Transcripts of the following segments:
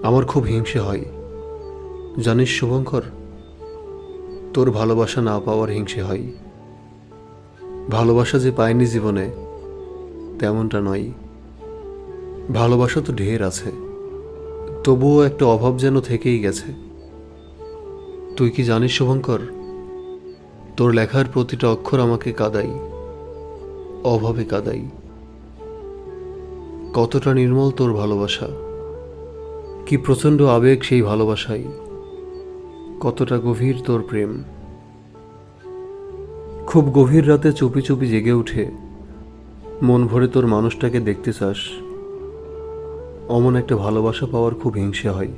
আমার খুব হিংসে হয়, জানিস শুভঙ্কর। তোর ভালোবাসা না পাওয়ার হিংসে হয়। ভালোবাসা যে পাইনি জীবনে তেমনটা নয়। ভালোবাসা তো ঢের আছে, তবুও একটা অভাব যেন থেকেই গেছে। তুই কি জানিস শুভঙ্কর, তোর লেখার প্রতিটা অক্ষর আমাকে কাঁদাই, অভাবে কাঁদাই। কতটা নির্মল তোর ভালোবাসা, কি প্রচণ্ড আবেগ সেই ভালোবাসায়, কতটা গভীর তোর প্রেম। খুব গভীর রাতে চুপি চুপি জেগে উঠে মন ভরে তোর মানুষটাকে দেখতে চাস, অমন একটা ভালোবাসা পাওয়ার খুব হিংসে হয়।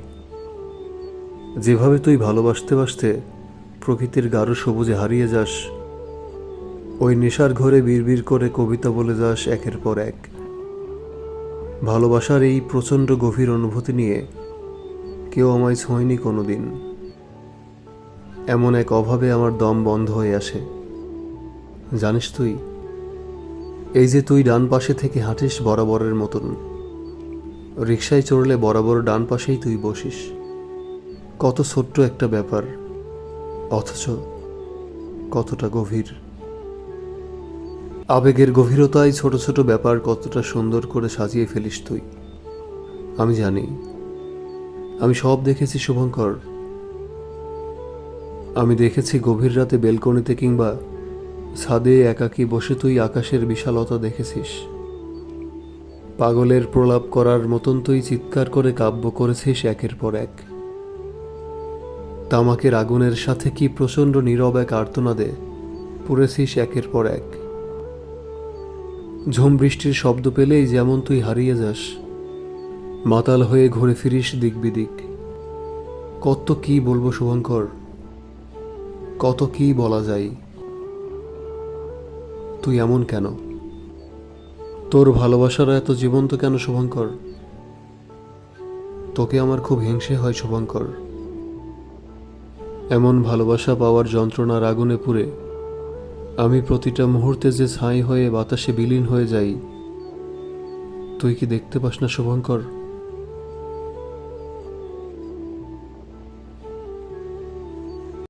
যেভাবে তুই ভালোবাসতে বাসতে প্রকৃতির গাঢ় সবুজে হারিয়ে যাস, ওই নেশার ঘরে বিড়বিড় করে কবিতা বলে যাস একের পর এক। ভালোবাসার এই প্রচণ্ড গভীর অনুভূতি নিয়ে কেউ আমায় ছোঁয়নি কোনো দিন। এমন এক অভাবে আমার দম বন্ধ হয়ে আসে। জানিস তুই, এই যে তুই ডান পাশে থেকে হাঁটিস বরাবরের মতন, রিকশায় চড়লে বরাবর ডান পাশেই তুই বসিস। কত ছোট্ট একটা ব্যাপার, অথচ কতটা গভীর। আবেগের গভীরতায় ছোট ছোট ব্যাপার কতটা সুন্দর করে সাজিয়ে ফেলিস তুই। আমি জানি, আমি সব দেখেছি শুভঙ্কর। আমি দেখেছি গভীর রাতে বেলকনিতে কিংবা ছাদে একাকী বসে তুই আকাশের বিশালতা দেখেছিস। পাগলের প্রলাপ করার মতন তুই চিৎকার করে কাব্য করেছিস একের পর এক। তামাকের আগুনের সাথে কি প্রচণ্ড নীরব এক আর্তনাদে পড়েছিস একের পর এক। ঝুম বৃষ্টির শব্দ পেলেই যেমন তুই হারিয়ে যাস, মাতাল হয়ে ঘুরে ফিরিস দিক বিদিক। কত কি বলবো শুভঙ্কর, কত কি বলা যায়। তুই এমন কেন? তোর ভালোবাসাটা এত জীবন্ত কেন শুভঙ্কর? তোকে আমার খুব হিংসে হয় শুভঙ্কর। এমন ভালোবাসা পাওয়ার যন্ত্রণার আগুনে পুড়ে আমি প্রতিটা মুহূর্তে যে ছাই হয়ে বাতাসে বিলীন হয়ে যাই, তুই কি দেখতে পাস না শুভঙ্কর?